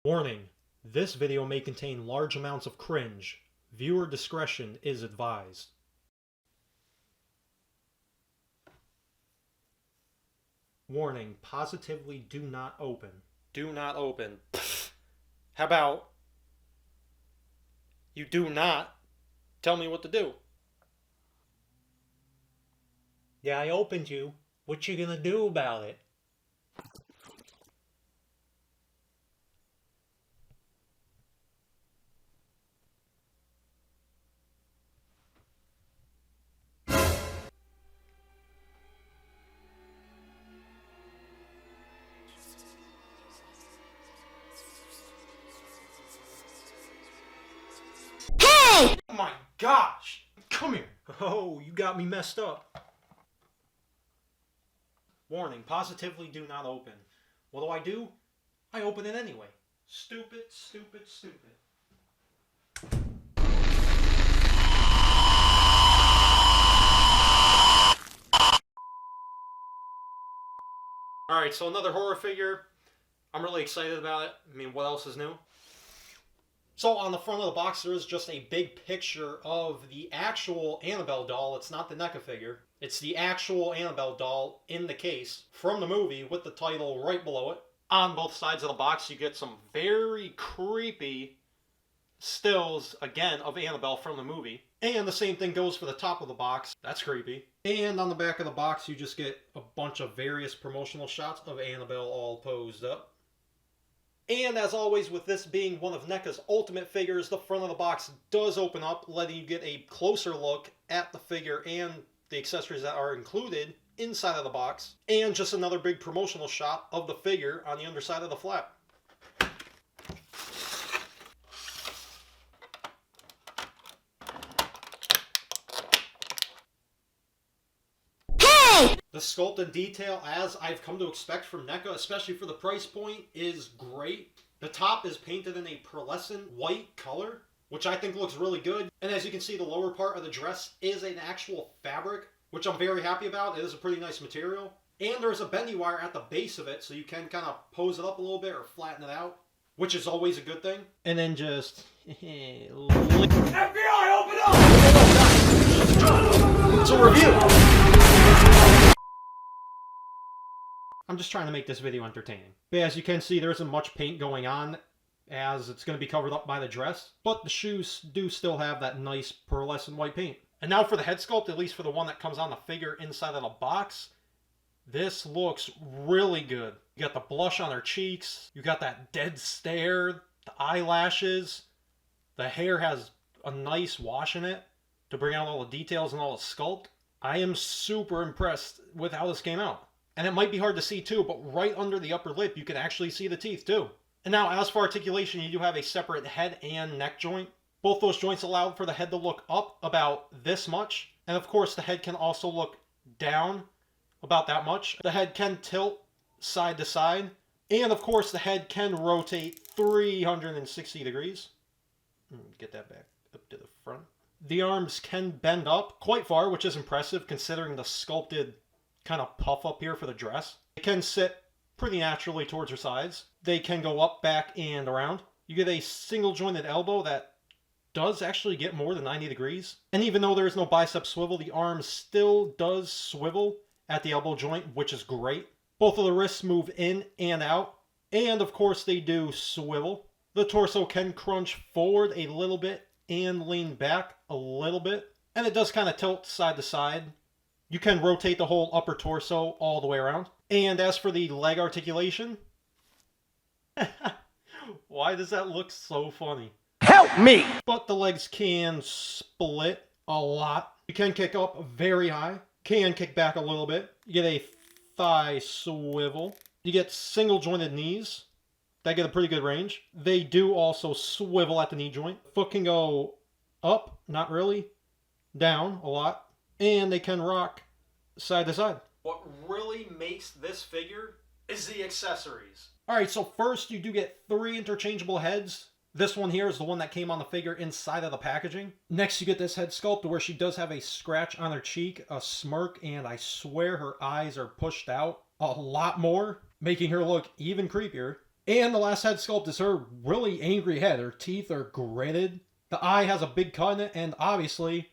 Warning, this video may contain large amounts of cringe. Viewer discretion is advised. Warning, positively do not open. Do not open. How about you do not tell me what to do? Yeah, I opened you. What you gonna do about it? Hey! Oh my gosh! Come here! Oh, you got me messed up. Warning, positively do not open. What do? I open it anyway. Stupid, stupid, stupid. Alright, so another horror figure. I'm really excited about it. I mean, what else is new? So on the front of the box there is just a big picture of the actual Annabelle doll. It's not the Neca figure. It's the actual Annabelle doll in the case from the movie with the title right below it. On both sides of the box you get some very creepy stills, again, of Annabelle from the movie. And the same thing goes for the top of the box. That's creepy. And on the back of the box you just get a bunch of various promotional shots of Annabelle all posed up. And as always, with this being one of Neca's ultimate figures, the front of the box does open up, letting you get a closer look at the figure and the accessories that are included inside of the box. And just another big promotional shot of the figure on the underside of the flap. The sculpt and detail, as I've come to expect from Neca, especially for the price point, is great. The top is painted in a pearlescent white color, which I think looks really good. And as you can see, the lower part of the dress is an actual fabric, which I'm very happy about. It is a pretty nice material. And there's a bendy wire at the base of it, so you can kind of pose it up a little bit or flatten it out, which is always a good thing. And then just... FBI, open up! It's a review! I'm just trying to make this video entertaining. But as you can see, there isn't much paint going on, as it's going to be covered up by the dress. But the shoes do still have that nice pearlescent white paint. And now for the head sculpt, at least for the one that comes on the figure inside of the box. This looks really good. You got the blush on her cheeks. You got that dead stare. The eyelashes. The hair has a nice wash in it to bring out all the details and all the sculpt. I am super impressed with how this came out. And it might be hard to see too, but right under the upper lip, you can actually see the teeth too. And now as for articulation, you do have a separate head and neck joint. Both those joints allow for the head to look up about this much. And of course, the head can also look down about that much. The head can tilt side to side. And of course, the head can rotate 360 degrees. Get that back up to the front. The arms can bend up quite far, which is impressive considering the sculpted kind of puff up here for the dress. It can sit pretty naturally towards her sides. They can go up, back, and around. You get a single jointed elbow that does actually get more than 90 degrees. And even though there is no bicep swivel, the arm still does swivel at the elbow joint, which is great. Both of the wrists move in and out. And of course they do swivel. The torso can crunch forward a little bit and lean back a little bit. And it does kind of tilt side to side. You can rotate the whole upper torso all the way around. And as for the leg articulation... Why does that look so funny? Help me! But the legs can split a lot. You can kick up very high. Can kick back a little bit. You get a thigh swivel. You get single jointed knees. That get a pretty good range. They do also swivel at the knee joint. Foot can go up, not really. Down a lot. And they can rock side to side. What really makes this figure is the accessories. Alright, so first you do get 3 interchangeable heads. This one here is the one that came on the figure inside of the packaging. Next you get this head sculpt where she does have a scratch on her cheek, a smirk, and I swear her eyes are pushed out a lot more, making her look even creepier. And the last head sculpt is her really angry head. Her teeth are gritted. The eye has a big cut in it, and obviously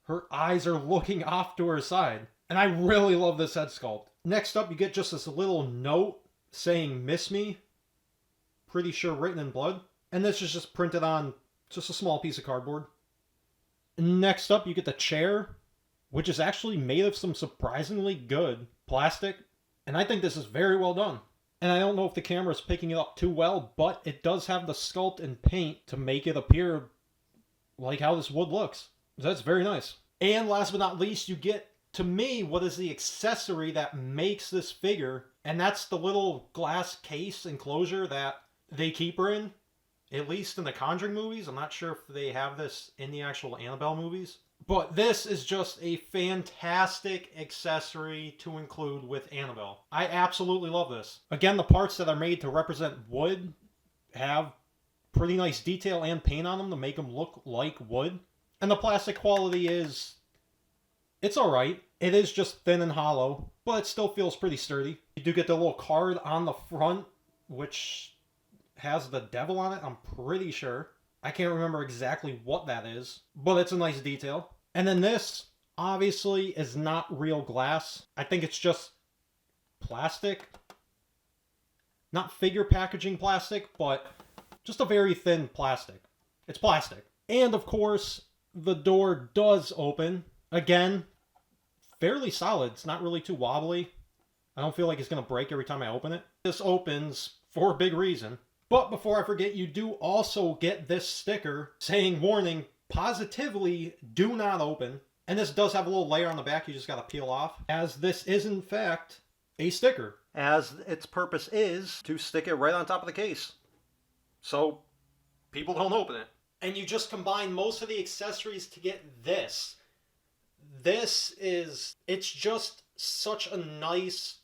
her eyes are looking off to her side. And I really love this head sculpt. Next up, you get just this little note saying "Miss Me." Pretty sure written in blood. And this is just printed on just a small piece of cardboard. Next up, you get the chair, which is actually made of some surprisingly good plastic. And I think this is very well done. And I don't know if the camera is picking it up too well, but it does have the sculpt and paint to make it appear like how this wood looks. So that's very nice. And last but not least, you get, to me, what is the accessory that makes this figure. And that's the little glass case enclosure that they keep her in. At least in the Conjuring movies. I'm not sure if they have this in the actual Annabelle movies. But this is just a fantastic accessory to include with Annabelle. I absolutely love this. Again, the parts that are made to represent wood have pretty nice detail and paint on them to make them look like wood. And the plastic quality is... it's alright. It is just thin and hollow, but it still feels pretty sturdy. You do get the little card on the front, which has the devil on it, I'm pretty sure. I can't remember exactly what that is, but it's a nice detail. And then this, obviously, is not real glass. I think it's just plastic. Not figure packaging plastic, but just a very thin plastic. It's plastic. And of course, the door does open. Again, fairly solid. It's not really too wobbly. I don't feel like it's going to break every time I open it. This opens for a big reason. But before I forget, you do also get this sticker saying, warning, positively do not open. And this does have a little layer on the back you just got to peel off, as this is in fact a sticker. As its purpose is to stick it right on top of the case, so people don't open it. And you just combine most of the accessories to get this. It's just such a nice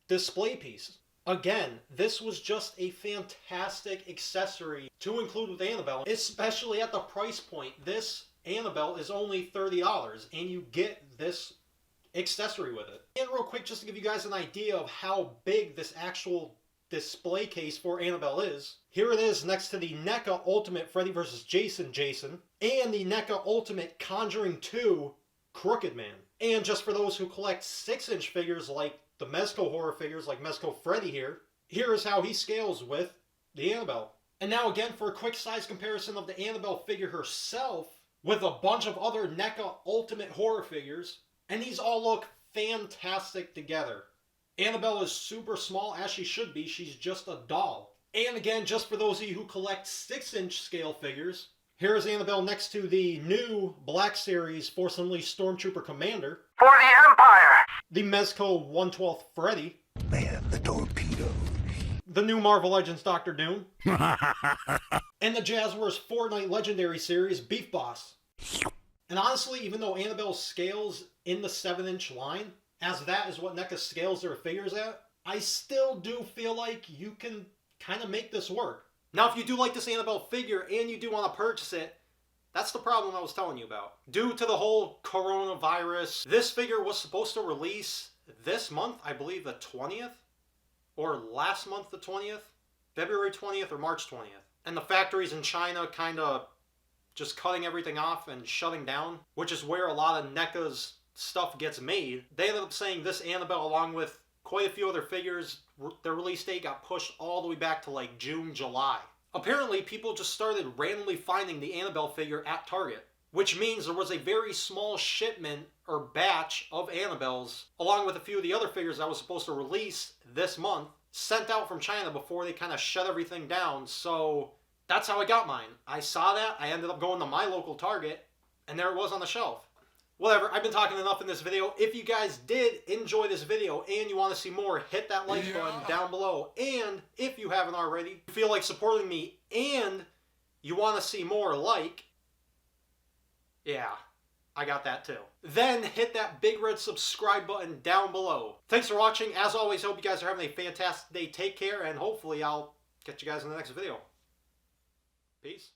display piece. Again, this was just a fantastic accessory to include with Annabelle, especially at the price point. This Annabelle is only $30, and you get this accessory with it. And real quick, just to give you guys an idea of how big this actual display case for Annabelle is, here it is next to the Neca Ultimate Freddy vs. Jason and the Neca Ultimate Conjuring 2 Crooked Man. And just for those who collect 6-inch figures like the Mezco horror figures like Mezco Freddy here is how he scales with the Annabelle. And now again, for a quick size comparison of the Annabelle figure herself with a bunch of other Neca Ultimate horror figures, and these all look fantastic together. Annabelle is super small, as she should be. She's just a doll. And again, just for those of you who collect 6-inch scale figures, here is Annabelle next to the new Black Series Force Unleashed Stormtrooper Commander. For the Empire! The Mezco 1/12 Freddy. Man, the torpedo. The new Marvel Legends Doctor Doom. And the Jazzwares Fortnite Legendary Series Beef Boss. And honestly, even though Annabelle scales in the 7-inch line, as that is what NECA scales their figures at, I still do feel like you can kind of make this work. Now, if you do like this Annabelle figure and you do want to purchase it, that's the problem I was telling you about. Due to the whole coronavirus, this figure was supposed to release this month, I believe the 20th, or last month the 20th, February 20th or March 20th. And the factories in China kind of just cutting everything off and shutting down, which is where a lot of NECA's stuff gets made. They ended up saying this Annabelle, along with quite a few other figures, their release date got pushed all the way back to like June, July. Apparently, people just started randomly finding the Annabelle figure at Target, which means there was a very small shipment or batch of Annabelles, along with a few of the other figures that was supposed to release this month, sent out from China before they kind of shut everything down. So that's how I got mine. I saw that, I ended up going to my local Target, and there it was on the shelf. Whatever, I've been talking enough in this video. If you guys did enjoy this video and you want to see more, hit that like button down below. And if you haven't already, you feel like supporting me and you want to see more, like, yeah, I got that too. Then hit that big red subscribe button down below. Thanks for watching. As always, hope you guys are having a fantastic day. Take care, and hopefully I'll catch you guys in the next video. Peace.